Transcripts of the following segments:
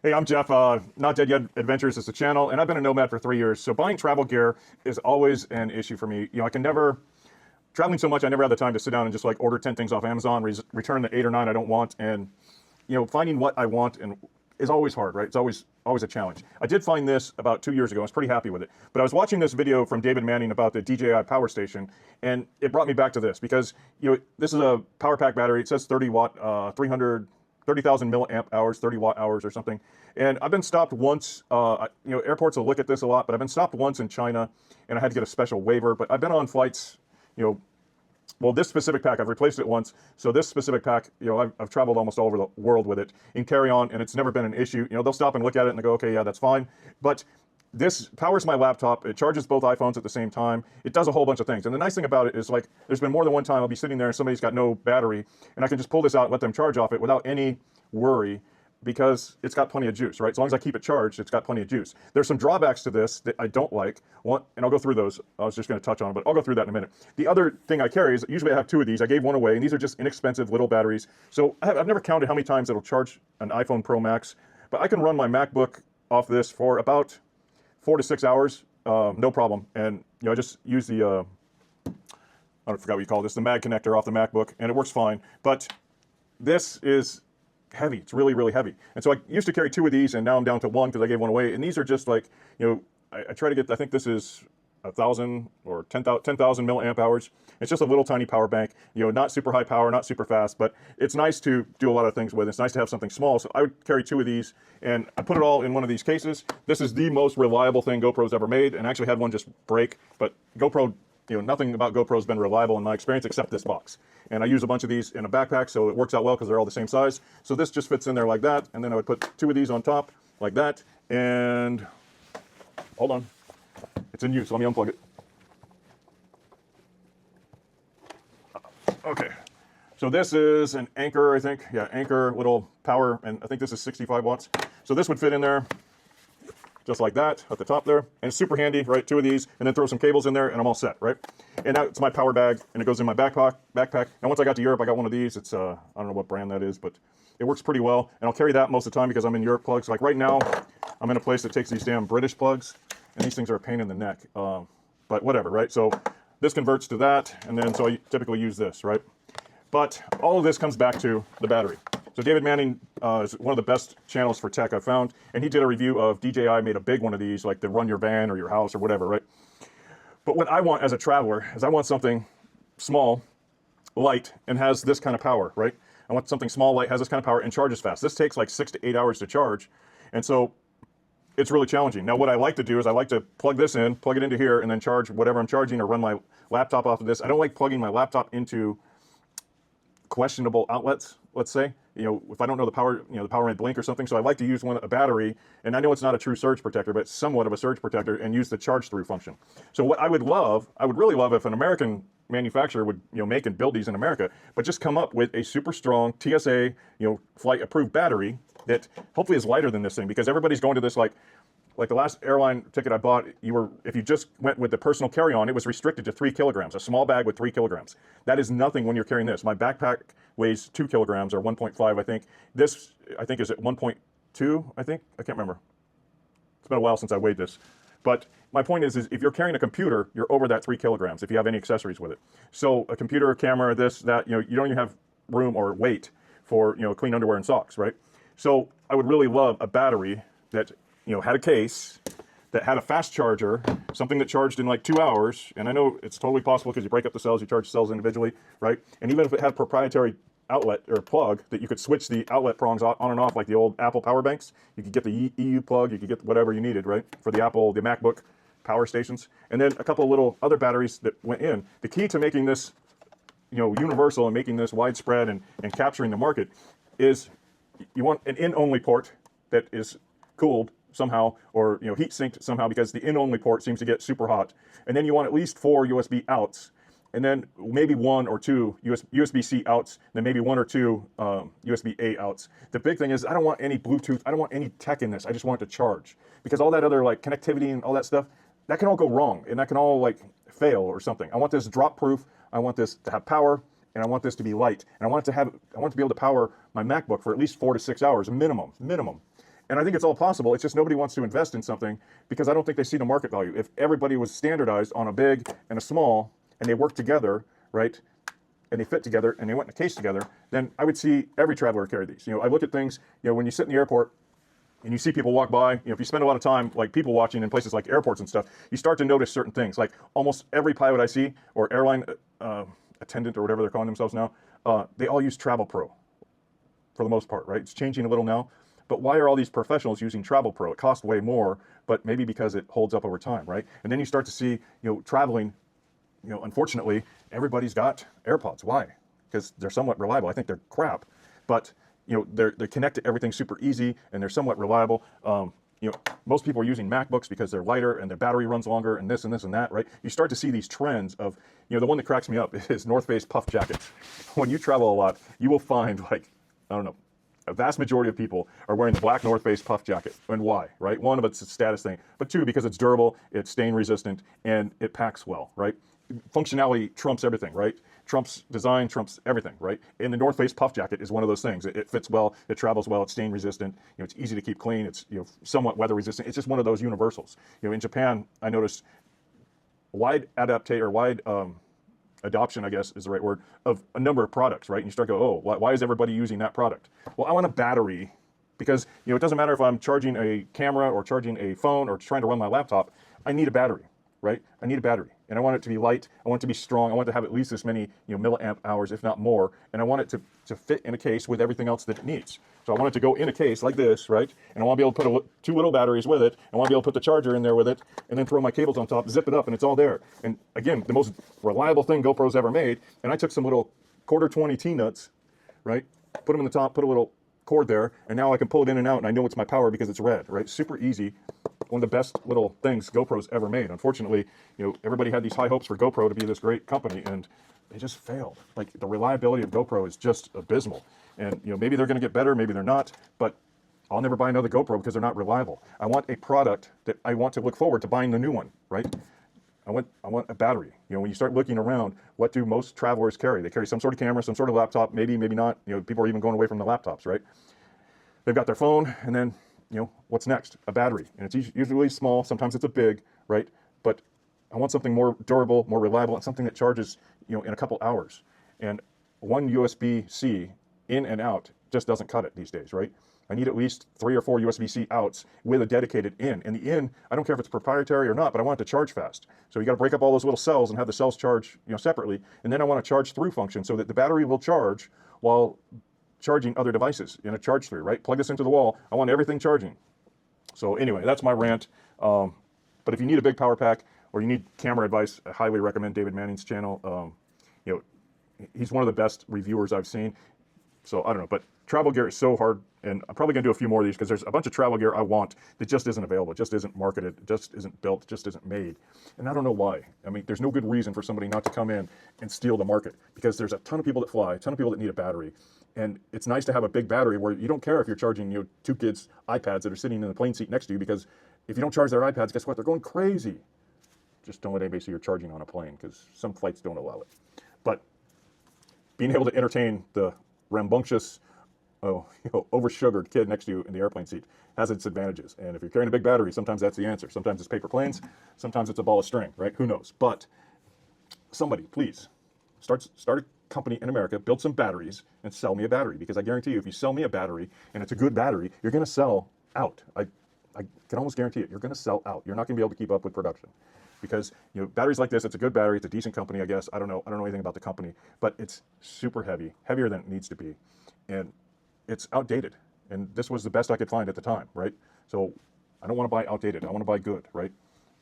Hey, I'm Jeff. Not Dead Yet Adventures is the channel, and I've been a nomad for 3 years. So buying travel gear is always an issue for me. I can never traveling so much. I never have the time to sit down and just like order 10 things off Amazon, return the 8 or 9 I don't want, and finding what I want and is always hard, right? It's always a challenge. I did find this about 2 years ago. I was pretty happy with it. But I was watching this video from David Manning about the DJI power station, and it brought me back to this because this is a power pack battery. It says 30 watt, 30,000 milliamp hours, 30 watt hours or something. And I've been stopped once. Airports will look at this a lot, but I've been stopped once in China, and I had to get a special waiver. But I've been on flights, well, this specific pack, I've replaced it once. So this specific pack, I've traveled almost all over the world with it in carry-on, and it's never been an issue. They'll stop and look at it and they go, okay, yeah, that's fine. But this powers my laptop. It charges both iPhones at the same time. It does a whole bunch of things. And the nice thing about it is, like, there's been more than one time I'll be sitting there and somebody's got no battery, and I can just pull this out and let them charge off it without any worry, because it's got plenty of juice, right? As long as I keep it charged, it's got plenty of juice. There's some drawbacks to this that I don't like, and I'll go through those. I was just going to touch on it, but I'll go through that in a minute. The other thing I carry is, usually I have 2 of these. I gave one away, and these are just inexpensive little batteries. So I've never counted how many times it'll charge an iPhone Pro Max, but I can run my MacBook off this for about 4 to 6 hours, no problem. And I just use the, I forgot what you call this, the mag connector off the MacBook, and it works fine. But this is heavy. It's really, really heavy. And so I used to carry 2 of these, and now I'm down to 1 because I gave one away. And these are just like, I try to get, I think this is 1,000 or 10,000 milliamp hours. It's just a little tiny power bank, not super high power, not super fast, but it's nice to do a lot of things with. It's nice to have something small. So I would carry 2 of these, and I put it all in one of these cases. This is the most reliable thing GoPro's ever made, and I actually had one just break, but GoPro, nothing about GoPro's been reliable in my experience except this box. And I use a bunch of these in a backpack, so it works out well because they're all the same size. So this just fits in there like that, and then I would put 2 of these on top like that, and hold on. It's in use. Let me unplug it. Okay. So this is an Anchor, I think. Yeah, Anchor little power, and I think this is 65 watts. So this would fit in there just like that at the top there. And it's super handy, right? 2 of these, and then throw some cables in there, and I'm all set, right? And now it's my power bag, and it goes in my backpack. And once I got to Europe, I got one of these. It's, I don't know what brand that is, but it works pretty well. And I'll carry that most of the time because I'm in Europe plugs. Like right now, I'm in a place that takes these damn British plugs, and these things are a pain in the neck. But whatever, right? So this converts to that, and then so I typically use this, right? But all of this comes back to the battery. So David Manning is one of the best channels for tech I've found, and he did a review of DJI made a big one of these, like to run your van or your house or whatever, right? But what I want as a traveler is I want something small, light, and has this kind of power, right? I want something small, light, has this kind of power, and charges fast. This takes like 6 to 8 hours to charge, and so it's really challenging. Now, what I like to do is I like to plug this in, plug it into here, and then charge whatever I'm charging or run my laptop off of this. I don't like plugging my laptop into questionable outlets, let's say. If I don't know the power, the power might blink or something. So I like to use a battery, and I know it's not a true surge protector, but somewhat of a surge protector, and use the charge through function. So what I would really love if an American manufacturer would, make and build these in America, but just come up with a super strong TSA, flight approved battery that hopefully is lighter than this thing, because everybody's going to this like the last airline ticket I bought, if you just went with the personal carry-on, it was restricted to 3 kilograms, a small bag with 3 kilograms. That is nothing when you're carrying this. My backpack weighs 2 kilograms or 1.5, I think. This, I think, is at 1.2, I think. I can't remember. It's been a while since I weighed this. But my point is if you're carrying a computer, you're over that 3 kilograms if you have any accessories with it. So a computer, a camera, this, that, you don't even have room or weight for, clean underwear and socks, right? So I would really love a battery that had a case, that had a fast charger, something that charged in like 2 hours. And I know it's totally possible because you break up the cells, you charge cells individually, right? And even if it had a proprietary outlet or plug that you could switch the outlet prongs on and off like the old Apple power banks, you could get the EU plug, you could get whatever you needed, right? For the MacBook power stations. And then a couple of little other batteries that went in. The key to making this, universal and making this widespread and capturing the market is you want an in-only port that is cooled somehow, or heat sinked somehow, because the in-only port seems to get super hot. And then you want at least 4 USB outs, and then maybe 1 or 2 USB-C outs, then maybe 1 or 2 USB-A outs. The big thing is I don't want any Bluetooth, I don't want any tech in this. I just want it to charge, because all that other like connectivity and all that stuff, that can all go wrong, and that can all like fail or something. I want this drop proof. I want this to have power, and I want this to be light, and I want it to be able to power my MacBook for at least 4 to 6 hours minimum. And I think it's all possible. It's just nobody wants to invest in something because I don't think they see the market value. If everybody was standardized on a big and a small and they work together, right, and they fit together and they went in a case together, then I would see every traveler carry these. You know, I look at things, you know, when you sit in the airport and you see people walk by, you know, if you spend a lot of time like people watching in places like airports and stuff, you start to notice certain things. Like almost every pilot I see or airline attendant or whatever they're calling themselves now, they all use Travel Pro for the most part, right? It's changing a little now. But why are all these professionals using Travel Pro? It costs way more, but maybe because it holds up over time, right? And then you start to see, you know, traveling, you know, unfortunately, everybody's got AirPods. Why? Because they're somewhat reliable. I think they're crap, but you know, they connect to everything super easy and they're somewhat reliable. You know, most people are using MacBooks because they're lighter and their battery runs longer and this and this and that, right? You start to see these trends of, you know, the one that cracks me up is North Face puff jackets. When you travel a lot, you will find like, I don't know, a vast majority of people are wearing the black North Face puff jacket. And why, right? One, of it's a status thing, but two, because it's durable, it's stain resistant, and it packs well, right? Functionality trumps everything, right? Trumps design, trumps everything, right? And the North Face puff jacket is one of those things. It fits well, it travels well, it's stain resistant, you know, it's easy to keep clean, it's, you know, somewhat weather resistant. It's just one of those universals. You know, in Japan, I noticed wide adoption, I guess is the right word, of a number of products, right? And you start to go, oh, why is everybody using that product? Well, I want a battery because, you know, it doesn't matter if I'm charging a camera or charging a phone or trying to run my laptop, I need a battery, right? I need a battery and I want it to be light. I want it to be strong. I want it to have at least this many, you know, milliamp hours, if not more. And I want it to fit in a case with everything else that it needs. So I want it to go in a case like this, right? And I want to be able to put two little batteries with it. I want to be able to put the charger in there with it and then throw my cables on top, zip it up, and it's all there. And again, the most reliable thing GoPro's ever made. And I took some little quarter 20 T-nuts, right? Put them in the top, put a little cord there, and now I can pull it in and out and I know it's my power because it's red, right? Super easy. One of the best little things GoPro's ever made. Unfortunately, you know, everybody had these high hopes for GoPro to be this great company and they just failed. Like the reliability of GoPro is just abysmal. And you know, maybe they're going to get better, maybe they're not, but I'll never buy another GoPro because they're not reliable. I want a product that I want to look forward to buying the new one, right? I want a battery. You know, when you start looking around, what do most travelers carry? They carry some sort of camera, some sort of laptop, maybe not. You know, people are even going away from the laptops, right? They've got their phone, and then, you know, what's next? A battery. And it's usually small, sometimes it's a big, right? But I want something more durable, more reliable, and something that charges, you know, in a couple hours. And one USB-C in and out just doesn't cut it these days, right? I need at least 3 or 4 USB-C outs with a dedicated in. And the in, I don't care if it's proprietary or not, but I want it to charge fast. So you got to break up all those little cells and have the cells charge, you know, separately. And then I want a charge through function so that the battery will charge while charging other devices in a charge through, right? Plug this into the wall. I want everything charging. So anyway, that's my rant. But if you need a big power pack or you need camera advice, I highly recommend David Manning's channel. You know, he's one of the best reviewers I've seen. So I don't know, but travel gear is so hard, and I'm probably gonna do a few more of these because there's a bunch of travel gear I want that just isn't available, just isn't marketed, just isn't built, just isn't made. And I don't know why. I mean, there's no good reason for somebody not to come in and steal the market because there's a ton of people that fly, a ton of people that need a battery. And it's nice to have a big battery where you don't care if you're charging, you know, 2 kids' iPads that are sitting in the plane seat next to you, because if you don't charge their iPads, guess what? They're going crazy. Just don't let anybody see you're charging on a plane because some flights don't allow it. But being able to entertain the rambunctious, over-sugared kid next to you in the airplane seat has its advantages. And if you're carrying a big battery, sometimes that's the answer. Sometimes it's paper planes, sometimes it's a ball of string, right? Who knows? But somebody, please, start a company in America, build some batteries, and sell me a battery. Because I guarantee you, if you sell me a battery, and it's a good battery, you're going to sell out. I can almost guarantee it. You're going to sell out. You're not going to be able to keep up with production. Because, you know, batteries like this, it's a good battery, it's a decent company, I guess. I don't know anything about the company, but it's super heavy, heavier than it needs to be. And it's outdated. And this was the best I could find at the time, right? So I don't want to buy outdated. I want to buy good, right?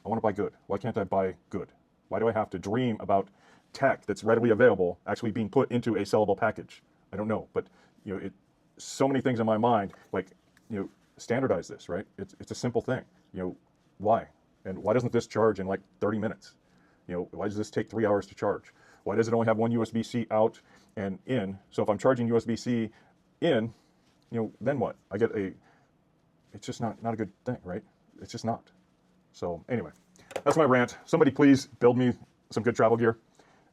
I want to buy good. Why can't I buy good? Why do I have to dream about tech that's readily available actually being put into a sellable package? I don't know, but you know, so many things in my mind, like, you know, standardize this, right? It's a simple thing. You know, why? And why doesn't this charge in like 30 minutes? You know, why does this take 3 hours to charge? Why does it only have one USB-C out and in? So if I'm charging USB-C in, you know, then what? I get it's just not a good thing, right? It's just not. So anyway, that's my rant. Somebody please build me some good travel gear.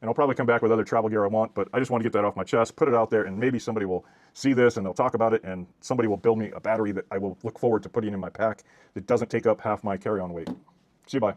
and I'll probably come back with other travel gear I want, but I just want to get that off my chest, put it out there, and maybe somebody will see this and they'll talk about it, and somebody will build me a battery that I will look forward to putting in my pack that doesn't take up half my carry-on weight. See you, bye.